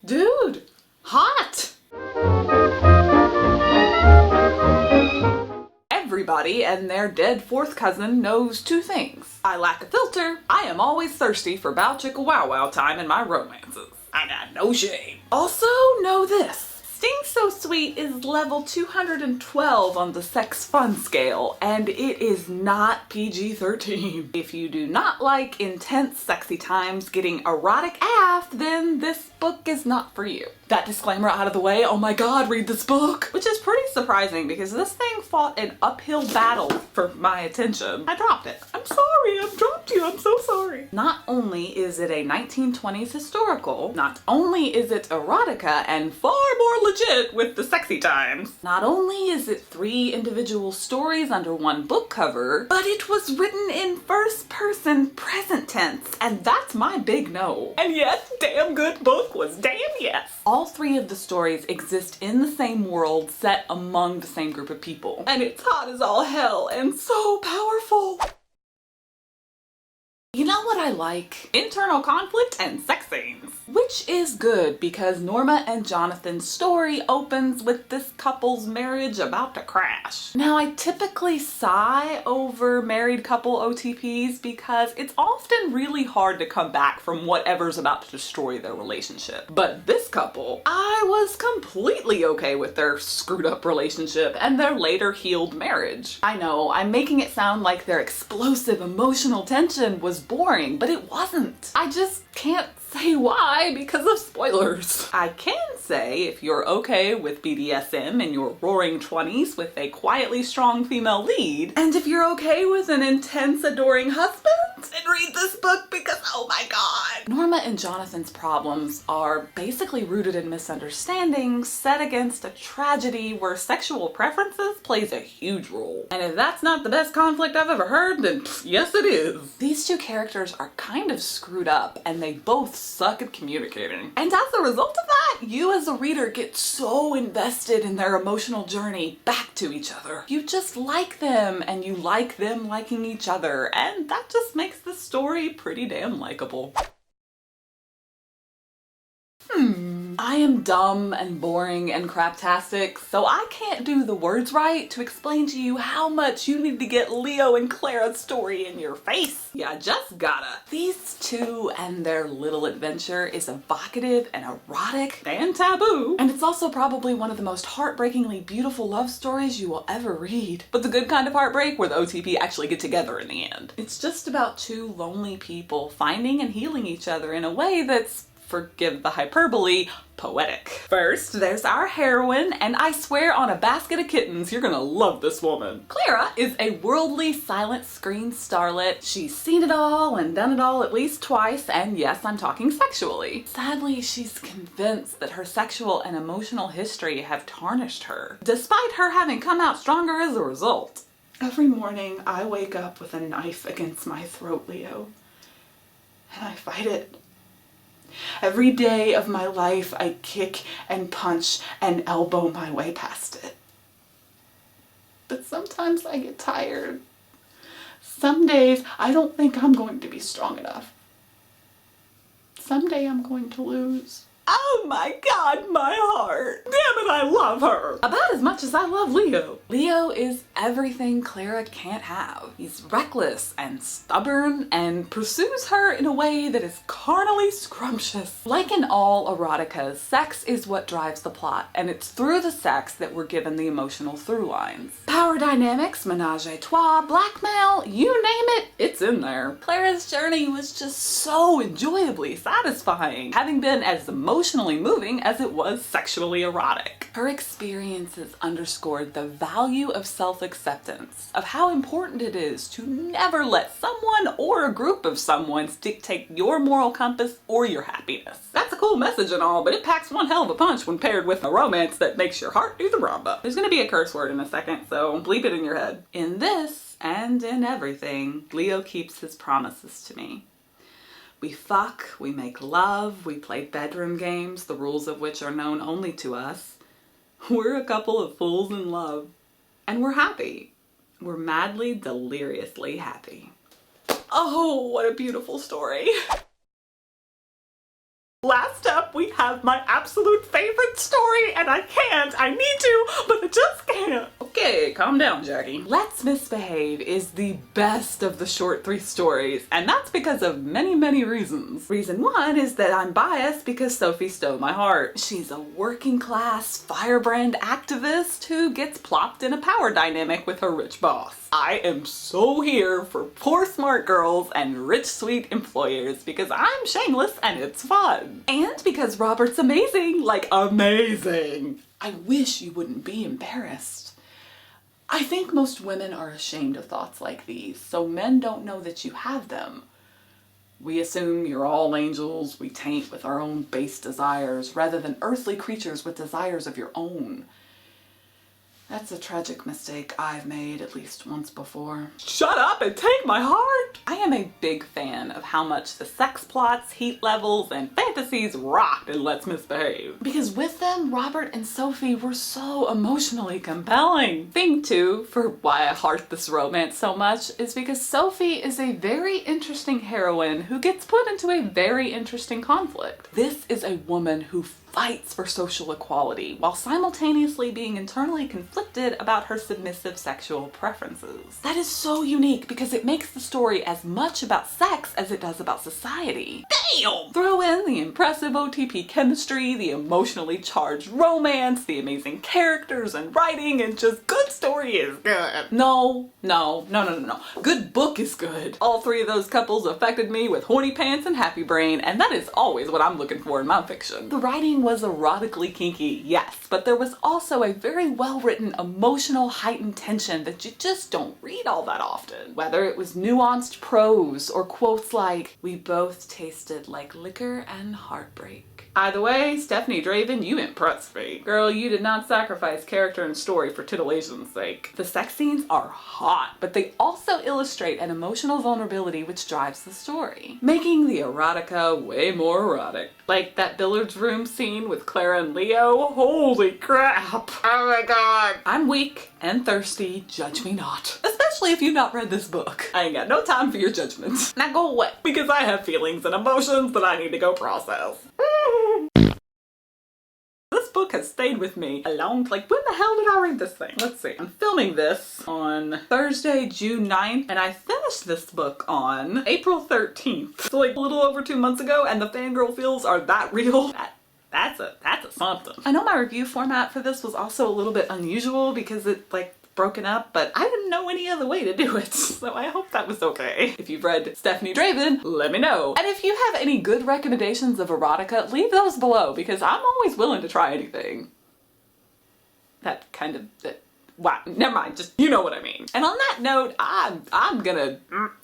Dude, hot! Everybody and their dead fourth cousin knows two things. I lack a filter. I am always thirsty for bowchickabowwow time in my romances. I got no shame. Also, know this. Sting So Sweet is level 212 on the sex fun scale, and it is not PG-13. If you do not like intense sexy times getting erotic AF, then this book is not for you. That disclaimer out of the way, oh my god, read this book! Which is pretty surprising because this thing fought an uphill battle for my attention. I dropped it. I'm sorry, I've dropped you, I'm so sorry. Not only is it a 1920s historical, not only is it erotica and far more legit with the sexy times, not only is it 3 individual stories under one book cover, but it was written in first person present tense, and that's my big no. And yet, damn good book was damn yes. All 3 of the stories exist in the same world set among the same group of people. And it's hot as all hell and so powerful. You know what I like? Internal conflict and sex scenes. Which is good because Norma and Jonathan's story opens with this couple's marriage about to crash. Now I typically sigh over married couple OTPs because it's often really hard to come back from whatever's about to destroy their relationship. But this couple, I was completely okay with their screwed up relationship and their later healed marriage. I know, I'm making it sound like their explosive emotional tension was boring, but it wasn't. I just can't say why because of spoilers. I can say if you're okay with BDSM in your roaring 20s with a quietly strong female lead, and if you're okay with an intense adoring husband, then read this book because oh my god. Norma and Jonathan's problems are basically rooted in misunderstandings set against a tragedy where sexual preferences plays a huge role. And if that's not the best conflict I've ever heard, then yes it is. These two characters are kind of screwed up and they both suck at communicating. And as a result of that, you as a reader get so invested in their emotional journey back to each other. You just like them and you like them liking each other, and that just makes the story pretty damn likable. I am dumb and boring and craptastic, so I can't do the words right to explain to you how much you need to get Leo and Clara's story in your face. Yeah, just gotta. These two and their little adventure is evocative and erotic and taboo, and it's also probably one of the most heartbreakingly beautiful love stories you will ever read. But the good kind of heartbreak where the OTP actually get together in the end. It's just about 2 lonely people finding and healing each other in a way that's, forgive the hyperbole, poetic. First, there's our heroine, and I swear on a basket of kittens, you're gonna love this woman. Clara is a worldly silent screen starlet. She's seen it all and done it all at least twice, and yes, I'm talking sexually. Sadly, she's convinced that her sexual and emotional history have tarnished her, despite her having come out stronger as a result. Every morning, I wake up with a knife against my throat, Leo, and I fight it. Every day of my life, I kick and punch and elbow my way past it. But sometimes I get tired. Some days I don't think I'm going to be strong enough. Someday I'm going to lose. Oh my god, my heart. Damn it, I love her. About as much as I love Leo. Leo is everything Clara can't have. He's reckless and stubborn and pursues her in a way that is carnally scrumptious. Like in all eroticas, sex is what drives the plot, and it's through the sex that we're given the emotional through lines. Power dynamics, menage a trois, blackmail, you name it, it's in there. Clara's journey was just so enjoyably satisfying, having been as emotionally moving as it was sexually erotic. Her experiences underscored the value of self-acceptance, of how important it is to never let someone or a group of someone's dictate your moral compass or your happiness. That's a cool message and all, but it packs one hell of a punch when paired with a romance that makes your heart do the rumba. There's gonna be a curse word in a second, so bleep it in your head. In this, and in everything, Leo keeps his promises to me. We fuck, we make love, we play bedroom games, the rules of which are known only to us. We're a couple of fools in love. And we're happy. We're madly, deliriously happy. Oh, what a beautiful story. Last up, we have my absolute favorite story, and I need to, but I just can't. Okay, calm down, Jackie. Let's Misbehave is the best of the short 3 stories, and that's because of many, many reasons. Reason 1 is that I'm biased because Sophie stole my heart. She's a working class firebrand activist who gets plopped in a power dynamic with her rich boss. I am so here for poor smart girls and rich sweet employers because I'm shameless and it's fun. And because Robert's amazing, like amazing. I wish you wouldn't be embarrassed. I think most women are ashamed of thoughts like these, so men don't know that you have them. We assume you're all angels we taint with our own base desires rather than earthly creatures with desires of your own. That's a tragic mistake I've made at least once before. Shut up and take my heart! I am a big fan of how much the sex plots, heat levels, and fantasies rocked in Let's Misbehave. Because with them, Robert and Sophie were so emotionally compelling. Thing 2, for why I heart this romance so much, is because Sophie is a very interesting heroine who gets put into a very interesting conflict. This is a woman who fights for social equality while simultaneously being internally conflicted about her submissive sexual preferences. That is so unique because it makes the story as much about sex as it does about society. Damn! Throw in the impressive OTP chemistry, the emotionally charged romance, the amazing characters and writing, and just good story is good. No. Good book is good. All 3 of those couples affected me with horny pants and happy brain, and that is always what I'm looking for in my fiction. The writing was erotically kinky, yes, but there was also a very well-written emotional heightened tension that you just don't read all that often. Whether it was nuanced prose or quotes like, "We both tasted like liquor and heartbreak." Either way, Stephanie Draven, you impressed me. Girl, you did not sacrifice character and story for titillation's sake. The sex scenes are hot, but they also illustrate an emotional vulnerability which drives the story, making the erotica way more erotic. Like that billiards room scene with Clara and Leo. Holy crap! Oh my god! I'm weak and thirsty, judge me not. Especially if you've not read this book. I ain't got no time for your judgments. Now go away. Because I have feelings and emotions that I need to go process. This book has stayed with me a long, like when the hell did I read this thing? Let's see. I'm filming this on Thursday, June 9th, and I finished this book on April 13th. So like a little over 2 months ago, and the fangirl feels are that real. That's a something. I know my review format for this was also a little bit unusual because it like broken up, but I didn't know any other way to do it, so I hope that was okay. If you've read Stephanie Draven, let me know. And if you have any good recommendations of erotica, leave those below because I'm always willing to try anything. Wow, never mind, just you know what I mean. And on that note, I'm gonna